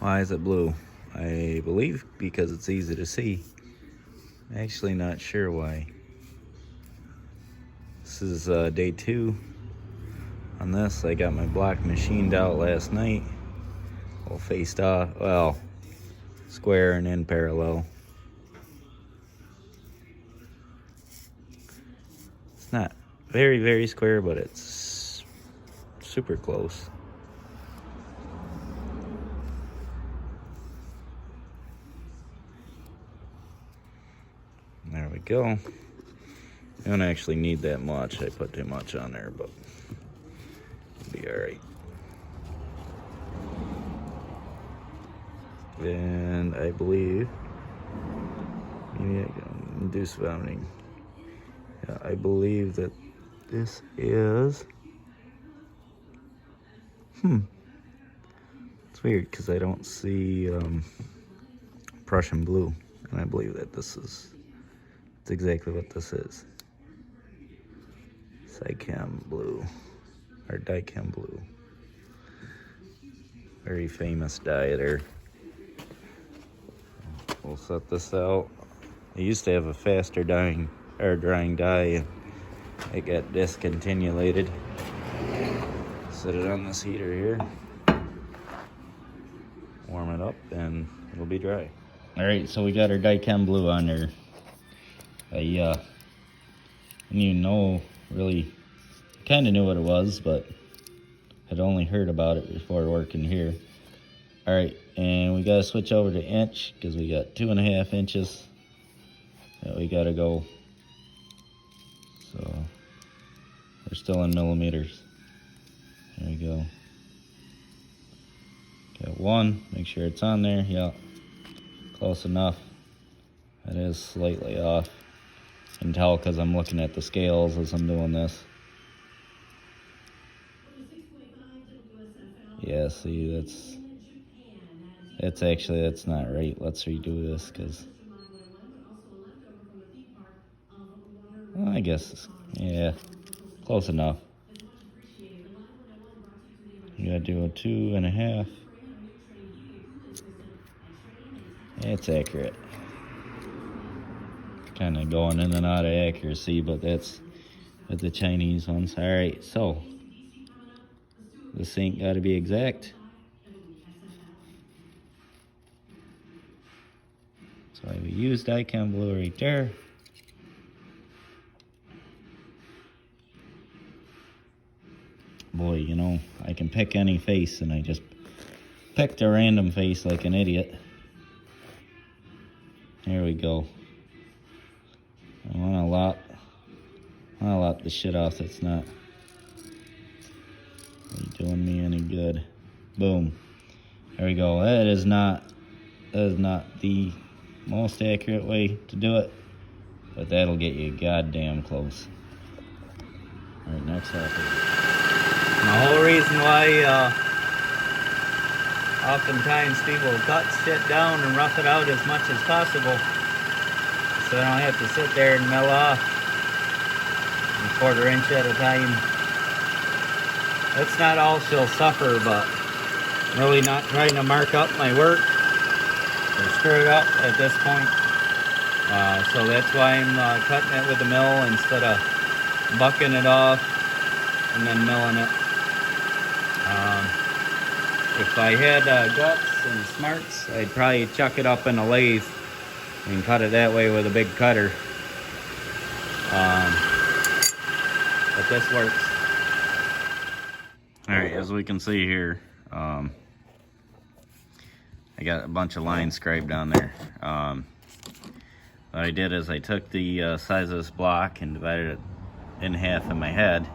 Why is it blue? I believe because it's easy to see. I'm actually not sure why. This is day 2 on this. I got my block machined out last night. All faced off, well, square and in parallel. It's not very, very square, but it's super close. There we go. I don't actually need that much. I put too much on there, but it'll be all right. And I believe, maybe I can induce vomiting. Yeah, I believe that this is, it's weird because I don't see Prussian blue, and I believe that this is, it's exactly what this is. Cycam blue, or dicam blue. Very famous dye there. We'll set this out. I used to have a faster drying dye, and it got discontinued. Set it on this heater here. Warm it up, and it'll be dry. All right, so we got our dicam blue on there. I didn't even know, really, kind of knew what it was, but had only heard about it before working here. All right, and we got to switch over to inch because we got 2.5 inches that we got to go. So we're still in millimeters. There we go. Got 1, make sure it's on there. Yeah, close enough. That is slightly off. I can tell because I'm looking at the scales as I'm doing this. Yeah, see, that's not right. Let's redo this because, well, I guess, yeah, close enough. You gotta do a 2.5. It's accurate. Kind of going in and out of accuracy, but that's with the Chinese ones. All right, so this ain't got to be exact. So I used dicam blue right there. Boy, you know, I can pick any face, and I just picked a random face like an idiot. There we go. I want to lop the shit off that's not doing me any good. Boom. There we go. That is not the most accurate way to do it, but that'll get you goddamn close. All right, next up. The whole reason why oftentimes people cut shit down and rough it out as much as possible, so I don't have to sit there and mill off a 1/4 inch at a time. That's not all she'll suffer, but I'm really not trying to mark up my work or screw it up at this point. So that's why I'm cutting it with the mill instead of bucking it off and then milling it. If I had guts and smarts, I'd probably chuck it up in a lathe and cut it that way with a big cutter. But this works. Alright, as we can see here, I got a bunch of lines scribed on there. What I did is I took the size of this block and divided it in half in my head.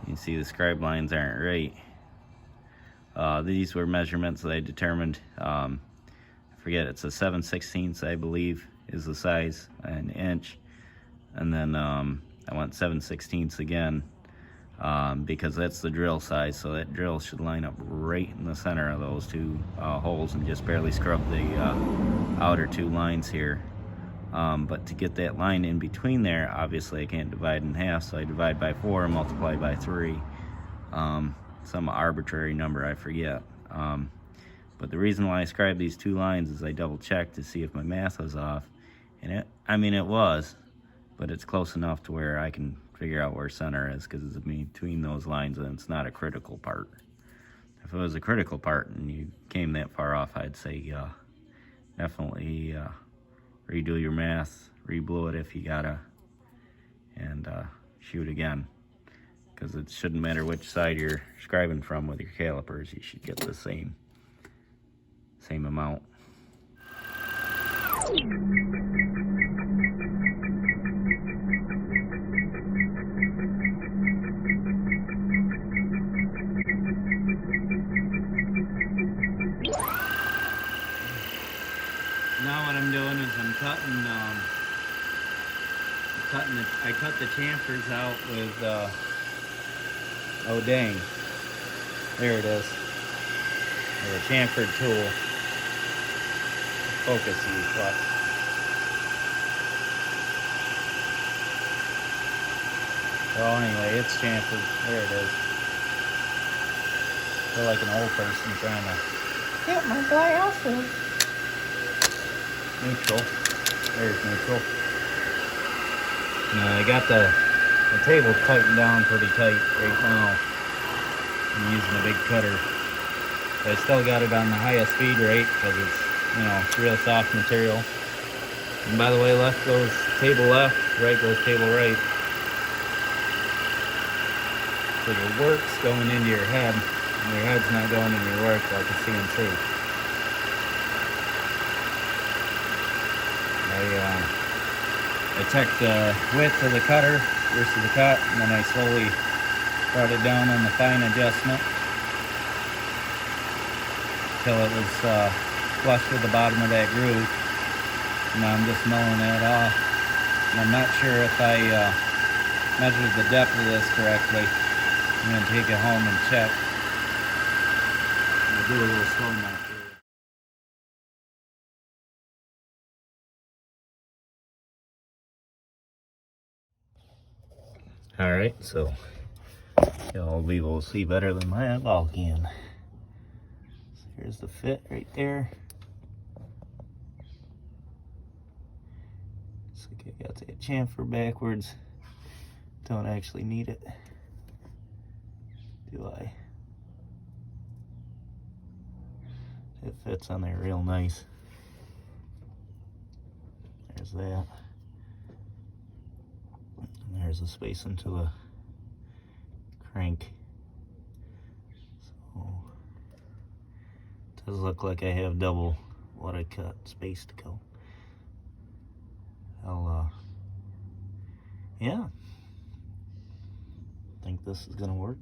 You can see the scribe lines aren't right. These were measurements that I determined. I forget, it's a 7/16 I believe is the size, an inch. And then I went 7/16 again because that's the drill size. So that drill should line up right in the center of those two holes and just barely scrub the outer 2 lines here. But to get that line in between there, obviously I can't divide in half, so I divide by 4 and multiply by 3. Some arbitrary number, I forget. But the reason why I scribed these 2 lines is I double checked to see if my math was off. And it was, but it's close enough to where I can figure out where center is, because it's between those lines and it's not a critical part. If it was a critical part and you came that far off, I'd say definitely redo your math, re-blow it if you gotta, and shoot again. Because it shouldn't matter which side you're scribing from with your calipers, you should get the same amount. Now what I'm doing is I'm cutting I cut the chamfers out with oh dang, there it is, with a chamfered tool. Focus you, but well, anyway, it's chamfered. There it is. I feel like an old person trying to get my glasses. Neutral. There's neutral. I got the table tightened down pretty tight right now. I'm using a big cutter. But I still got it on the highest speed rate because it's real soft material. And by the way, left goes table left, right goes table right. So your work's going into your head, and your head's not going in your work like a CNC. I checked the width of the cutter versus the cut, and then I slowly brought it down on the fine adjustment until it was flush with the bottom of that groove. Now I'm just milling that off. And I'm not sure if I measured the depth of this correctly. I'm going to take it home and check. I'll do a little slow mark here. Alright, so y'all be able to see better than my eyeball can. So here's the fit right there. Looks like I got that chamfer backwards. Don't actually need it. Do I? It fits on there real nice. There's that. And there's a space into the crank. So it does look like I have double what I cut space to go. Yeah. I think this is gonna work.